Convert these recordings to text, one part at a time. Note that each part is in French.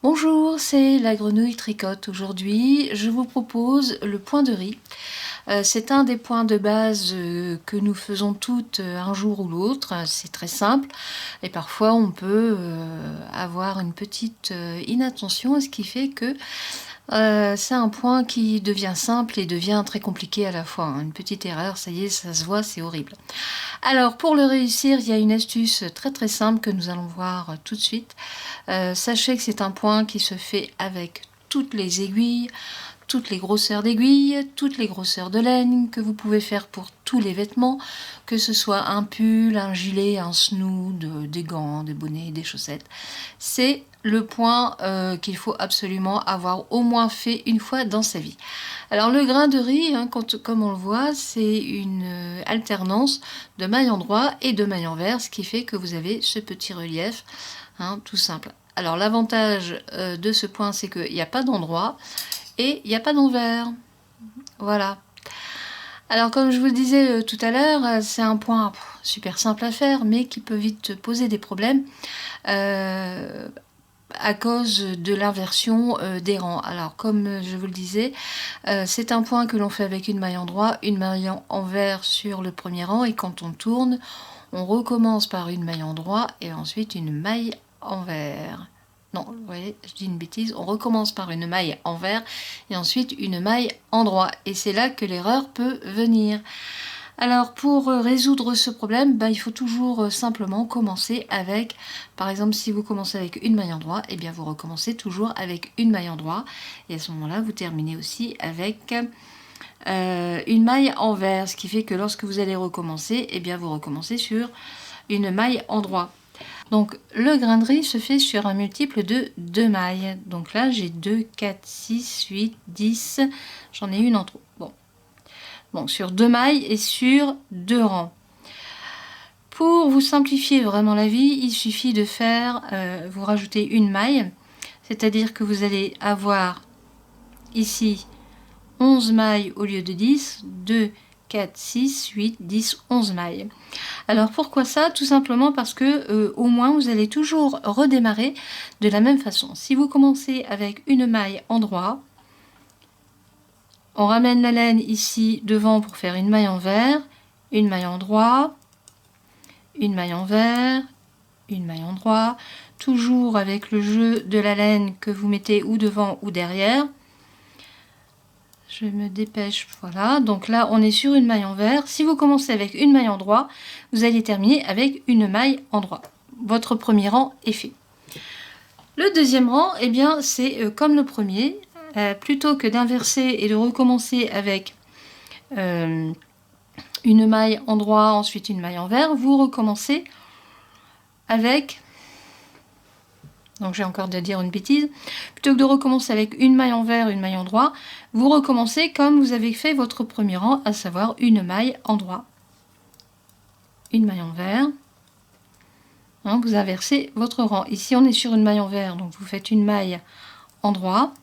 Bonjour, c'est la grenouille tricote. Aujourd'hui, je vous propose le point de riz. C'est un des points de base que nous faisons toutes un jour ou l'autre. C'est très simple et parfois on peut avoir une petite inattention, ce qui fait que c'est un point qui devient simple et devient très compliqué à la fois, hein. Une petite erreur, ça y est, ça se voit, c'est horrible. Alors pour le réussir, il y a une astuce très simple que nous allons voir tout de suite. Sachez que c'est un point qui se fait avec toutes les aiguilles, toutes les grosseurs d'aiguilles, toutes les grosseurs de laine que vous pouvez faire pour tous les vêtements, que ce soit un pull, un gilet, un snood, des gants, des bonnets, des chaussettes. C'est le point qu'il faut absolument avoir au moins fait une fois dans sa vie. Alors le grain de riz, hein, comme on le voit, c'est une alternance de maille endroit et de maille envers, ce qui fait que vous avez ce petit relief, hein, tout simple. Alors l'avantage de ce point, c'est qu'il n'y a pas d'endroit et il n'y a pas d'envers. Voilà. Alors comme je vous le disais tout à l'heure, c'est un point super simple à faire, mais qui peut vite poser des problèmes à cause de l'inversion des rangs. Alors comme je vous le disais, c'est un point que l'on fait avec une maille endroit, une maille envers sur le premier rang, et quand on tourne, on recommence par une maille endroit et ensuite une maille envers. Non, vous voyez, je dis une bêtise, on recommence par une maille envers et ensuite une maille endroit. Et c'est là que l'erreur peut venir. Alors pour résoudre ce problème, il faut toujours simplement commencer avec, par exemple si vous commencez avec une maille endroit, et bien vous recommencez toujours avec une maille endroit. Et à ce moment-là, vous terminez aussi avec une maille envers, ce qui fait que lorsque vous allez recommencer, et bien vous recommencez sur une maille endroit. Donc le grain de riz se fait sur un multiple de 2 mailles. Donc là j'ai 2, 4, 6, 8, 10, j'en ai une en trop. Bon. Donc sur 2 mailles et sur 2 rangs. Pour vous simplifier vraiment la vie, il suffit de faire, vous rajoutez une maille, c'est-à-dire que vous allez avoir ici 11 mailles au lieu de 10, 2, 4, 6, 8, 10, 11 mailles. Alors pourquoi ça? Tout simplement parce que au moins vous allez toujours redémarrer de la même façon. Si vous commencez avec une maille endroit, on ramène la laine ici devant pour faire une maille envers, une maille endroit, une maille envers, une maille endroit, toujours avec le jeu de la laine que vous mettez ou devant ou derrière. Je me dépêche, voilà. Donc là, on est sur une maille envers. Si vous commencez avec une maille endroit, vous allez terminer avec une maille endroit. Votre premier rang est fait. Le deuxième rang, eh bien, c'est comme le premier. Plutôt que d'inverser et de recommencer avec une maille endroit, ensuite une maille envers, vous recommencez avec... Donc j'ai encore de dire une bêtise. Plutôt que de recommencer avec une maille envers, une maille endroit, vous recommencez comme vous avez fait votre premier rang, à savoir une maille endroit. Une maille envers. Hein, vous inversez votre rang. Ici on est sur une maille envers, donc vous faites une maille endroit.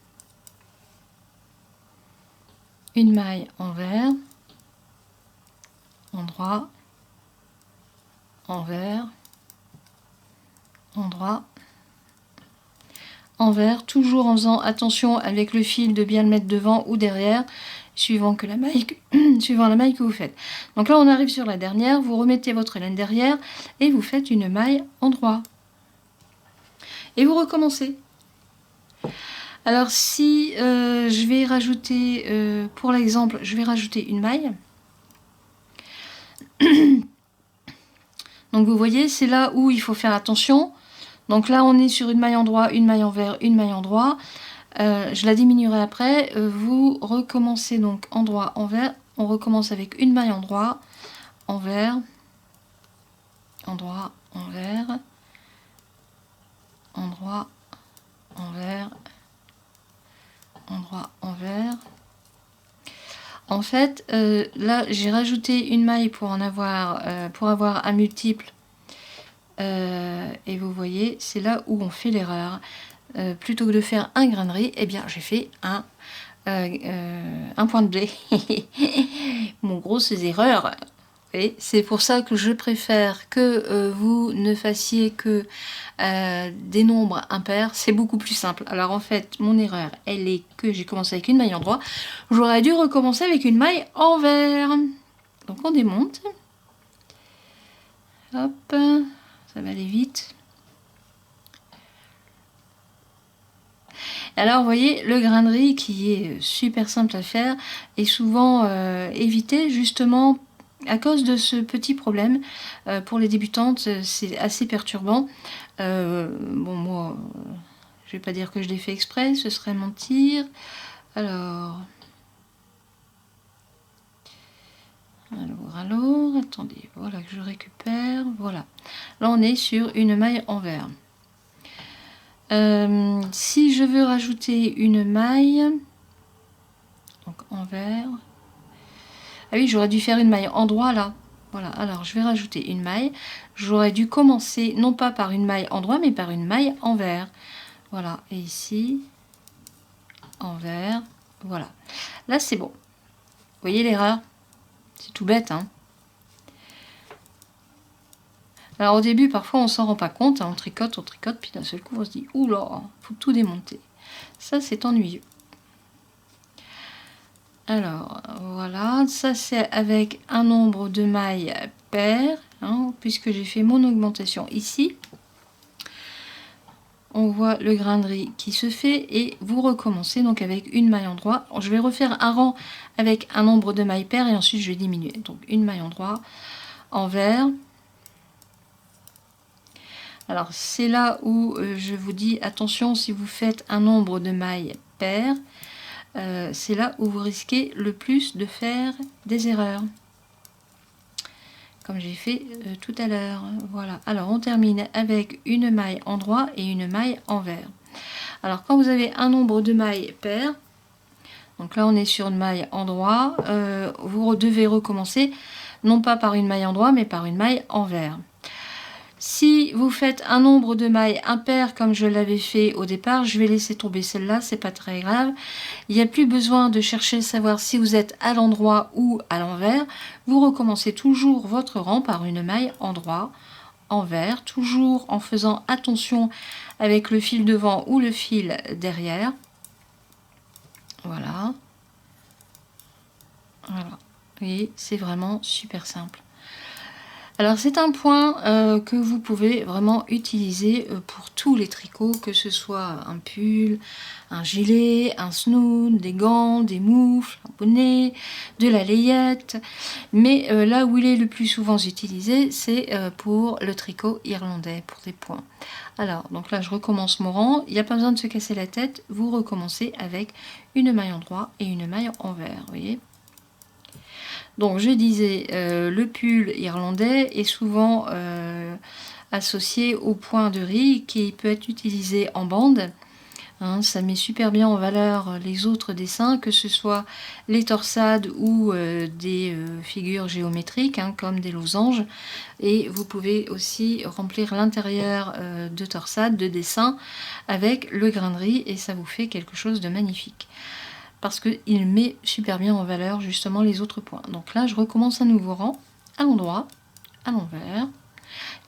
Une maille envers. Endroit. Envers. Endroit. Envers, toujours en faisant attention avec le fil de bien le mettre devant ou derrière, suivant la maille que vous faites. Donc là on arrive sur la dernière, vous remettez votre laine derrière et vous faites une maille endroit. Et vous recommencez. Alors si je vais rajouter, pour l'exemple, je vais rajouter une maille. Donc vous voyez, c'est là où il faut faire attention. Donc là, on est sur une maille endroit, une maille envers, une maille endroit. Je la diminuerai après. Vous recommencez donc endroit, envers. On recommence avec une maille endroit, envers, endroit, envers, endroit, envers, endroit, envers. En fait, là, j'ai rajouté une maille pour avoir un multiple. Et vous voyez, c'est là où on fait l'erreur. Plutôt que de faire un grain de riz, eh bien j'ai fait un point de blé. Mon grosse erreur. Et c'est pour ça que je préfère que vous ne fassiez que des nombres impairs, c'est beaucoup plus simple. Alors en fait, mon erreur, elle est que j'ai commencé avec une maille en droit. J'aurais dû recommencer avec une maille envers. Donc on démonte. Hop, ça va aller vite. Alors, vous voyez, le grain de riz qui est super simple à faire est souvent évité justement à cause de ce petit problème. Pour les débutantes, c'est assez perturbant. Bon, moi, je vais pas dire que je l'ai fait exprès, ce serait mentir. Alors, attendez, voilà que je récupère. Voilà. Là, on est sur une maille envers. Si je veux rajouter une maille, donc envers, ah oui, j'aurais dû faire une maille endroit là. Voilà, alors je vais rajouter une maille. J'aurais dû commencer non pas par une maille endroit, mais par une maille envers. Voilà, et ici, envers, voilà. Là, c'est bon. Vous voyez l'erreur? C'est tout bête, hein. Alors au début, parfois, on s'en rend pas compte, hein, on tricote, puis d'un seul coup, on se dit, oula, faut tout démonter. Ça, c'est ennuyeux. Alors, voilà, ça c'est avec un nombre de mailles pair, hein, puisque j'ai fait mon augmentation ici. On voit le grain de riz qui se fait et vous recommencez donc avec une maille en droit. Je vais refaire un rang avec un nombre de mailles paires et ensuite je vais diminuer. Donc une maille en droit, envers. Alors c'est là où je vous dis attention, si vous faites un nombre de mailles paires, c'est là où vous risquez le plus de faire des erreurs. Comme j'ai fait tout à l'heure. Voilà. Alors on termine avec une maille en droit et une maille envers. Alors quand vous avez un nombre de mailles paires, donc là on est sur une maille en droit, vous devez recommencer non pas par une maille en droit mais par une maille envers. Si vous faites un nombre de mailles impair comme je l'avais fait au départ, je vais laisser tomber celle-là, c'est pas très grave. Il n'y a plus besoin de chercher à savoir si vous êtes à l'endroit ou à l'envers. Vous recommencez toujours votre rang par une maille endroit, envers, toujours en faisant attention avec le fil devant ou le fil derrière. Voilà. Voilà. Vous voyez, c'est vraiment super simple. Alors c'est un point que vous pouvez vraiment utiliser pour tous les tricots, que ce soit un pull, un gilet, un snood, des gants, des moufles, un bonnet, de la layette. Mais là où il est le plus souvent utilisé, c'est pour le tricot irlandais, pour des points. Alors, donc là je recommence mon rang, il n'y a pas besoin de se casser la tête, vous recommencez avec une maille en droit et une maille envers, vous voyez. Donc je disais, le pull irlandais est souvent associé au point de riz qui peut être utilisé en bande. Hein, ça met super bien en valeur les autres dessins, que ce soit les torsades ou des figures géométriques, hein, comme des losanges. Et vous pouvez aussi remplir l'intérieur de torsades, de dessins, avec le grain de riz, et ça vous fait quelque chose de magnifique. Parce qu'il met super bien en valeur justement les autres points. Donc là, je recommence un nouveau rang, à l'endroit, à l'envers.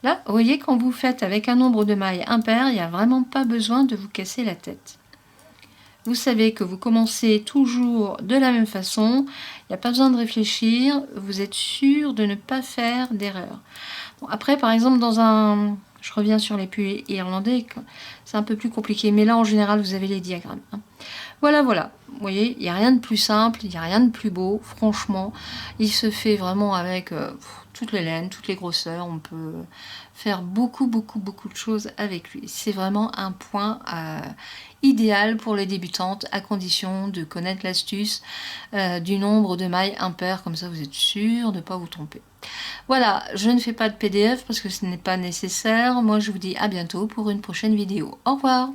Là, vous voyez, quand vous faites avec un nombre de mailles impair, il n'y a vraiment pas besoin de vous casser la tête. Vous savez que vous commencez toujours de la même façon, il n'y a pas besoin de réfléchir, vous êtes sûr de ne pas faire d'erreur. Bon, après, par exemple, dans un... Je reviens sur les pulls irlandais, c'est un peu plus compliqué, mais là, en général, vous avez les diagrammes. Hein. Voilà, voilà. Vous voyez, il n'y a rien de plus simple, il n'y a rien de plus beau, franchement. Il se fait vraiment avec toutes les laines, toutes les grosseurs. On peut faire beaucoup de choses avec lui. C'est vraiment un point idéal pour les débutantes, à condition de connaître l'astuce du nombre de mailles impair. Comme ça, vous êtes sûr de ne pas vous tromper. Voilà, je ne fais pas de PDF parce que ce n'est pas nécessaire. Moi, je vous dis à bientôt pour une prochaine vidéo. Au revoir!